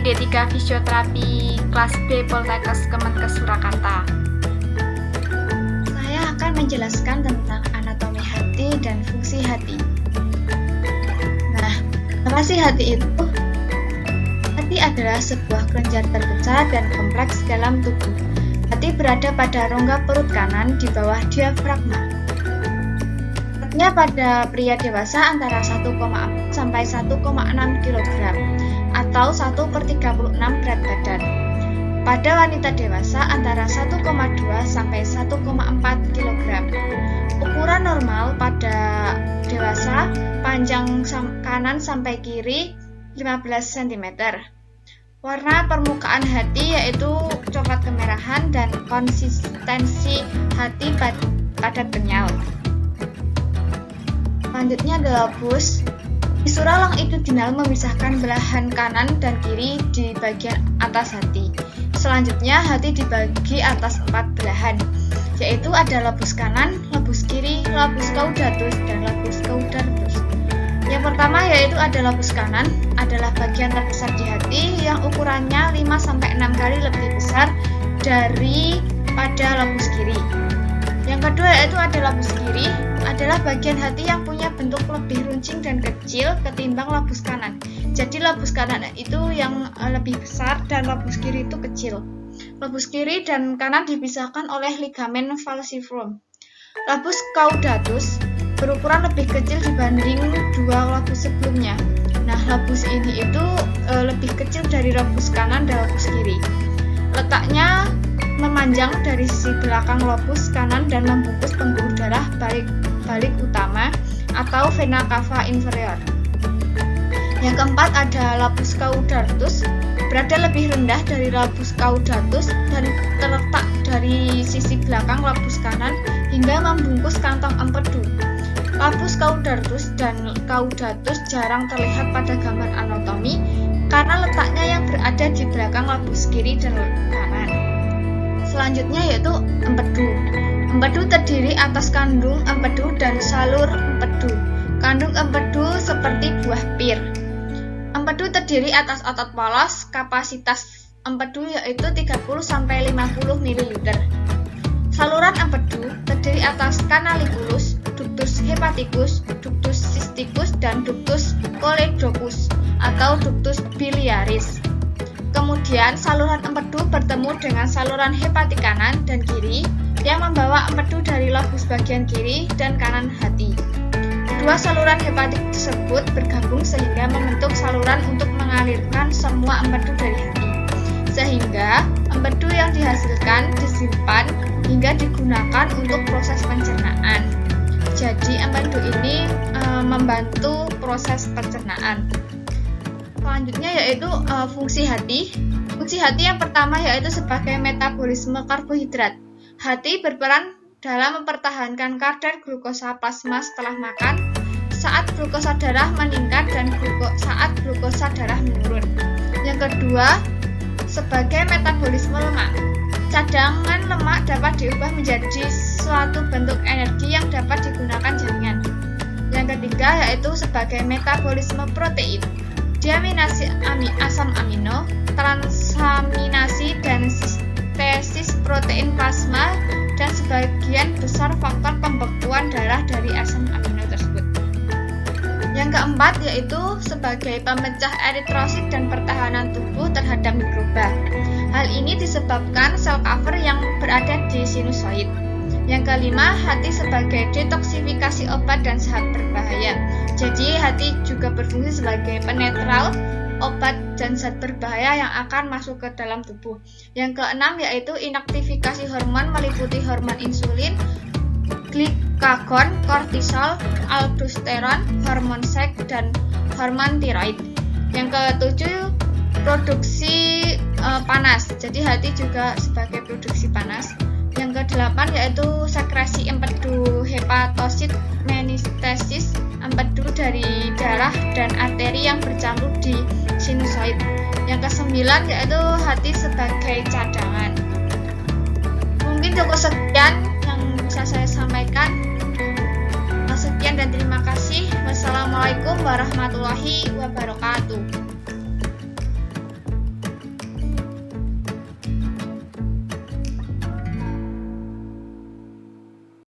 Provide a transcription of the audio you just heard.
dari D3 Fisioterapi kelas B Poltekkes Kemenkes Surakarta. Saya akan menjelaskan tentang anatomi hati dan fungsi hati. Nah, apa sih hati itu? Hati adalah sebuah kelenjar terbesar dan kompleks dalam tubuh. Hati berada pada rongga perut kanan di bawah diafragma. Beratnya pada pria dewasa antara 1,4 sampai 1,6 kg atau 1/36 berat badan. Pada wanita dewasa antara 1,2 sampai 1,4 kg. Ukuran normal pada dewasa panjang kanan sampai kiri 15 cm. Warna permukaan hati yaitu coklat kemerahan dan konsistensi hati padat kenyal. Selanjutnya adalah lobus. Tisu ralang itudinal memisahkan belahan kanan dan kiri di bagian atas hati. Selanjutnya hati dibagi atas 4 belahan, yaitu ada lobus kanan, lobus kiri, lobus caudatus, dan lobus caudatus. Yang pertama yaitu ada lobus kanan, adalah bagian terbesar di hati yang ukurannya 5-6 kali lebih besar daripada lobus kiri. Yang kedua yaitu ada lobus kiri, adalah bagian hati yang punya bentuk lebih runcing dan kecil ketimbang lobus kanan. Jadi lobus kanan itu yang lebih besar dan lobus kiri itu kecil. Lobus kiri dan kanan dipisahkan oleh ligamen falciform. Lobus caudatus berukuran lebih kecil dibanding dua lobus sebelumnya. Nah, lobus ini itu lebih kecil dari lobus kanan dan lobus kiri. Letaknya memanjang dari sisi belakang lobus kanan dan membungkus pembuluh darah balik utama atau vena cava inferior. Yang keempat ada lobus caudatus, berada lebih rendah dari lobus caudatus dan terletak dari sisi belakang lobus kanan hingga membungkus kantong empedu. Lobus caudatus dan caudatus jarang terlihat pada gambar anatomi karena letaknya yang berada di belakang lobus kiri dan kanan. Selanjutnya yaitu empedu. Empedu terdiri atas kandung empedu dan salur empedu. Kandung empedu seperti buah pir. Empedu terdiri atas otot polos, kapasitas empedu yaitu 30-50 ml. Saluran empedu terdiri atas canaliculus, ductus hepaticus, ductus cysticus, dan ductus choledocus atau ductus biliaris. Kemudian saluran empedu bertemu dengan saluran hepatik kanan dan kiri yang membawa empedu dari lobus bagian kiri dan kanan hati. Dua saluran hepatik tersebut bergabung sehingga membentuk saluran untuk mengalirkan semua empedu dari hati. Sehingga empedu yang dihasilkan disimpan hingga digunakan untuk proses pencernaan. Jadi empedu ini membantu proses pencernaan. Selanjutnya yaitu fungsi hati. Fungsi hati yang pertama yaitu sebagai metabolisme karbohidrat. Hati berperan dalam mempertahankan kadar glukosa plasma setelah makan, saat glukosa darah meningkat dan saat glukosa darah menurun. Yang kedua, sebagai metabolisme lemak. Cadangan lemak dapat diubah menjadi suatu bentuk energi yang dapat digunakan jaringan. Yang ketiga yaitu sebagai metabolisme protein. Deaminasi asam amino, transaminasi, dan sintesis protein plasma, dan sebagian besar faktor pembekuan darah dari asam amino tersebut. Yang keempat yaitu sebagai pemecah eritrosit dan pertahanan tubuh terhadap mikroba. Hal ini disebabkan sel cover yang berada di sinusoid. Yang kelima, hati sebagai detoksifikasi obat dan zat berbahaya. Jadi hati juga berfungsi sebagai penetral obat dan zat berbahaya yang akan masuk ke dalam tubuh. Yang keenam yaitu inaktifikasi hormon meliputi hormon insulin, glikagon, kortisol, aldosteron, hormon seks, dan hormon tiroid. Yang ketujuh, produksi panas. Jadi hati juga sebagai produksi panas. Yang kedelapan yaitu sekresi empedu hepatosit menestesis, empedu dari darah dan arteri yang bercampur di sinusoid. Yang kesembilan yaitu hati sebagai cadangan. Mungkin cukup sekian yang bisa saya sampaikan. Sekian dan terima kasih. Wassalamualaikum warahmatullahi wabarakatuh.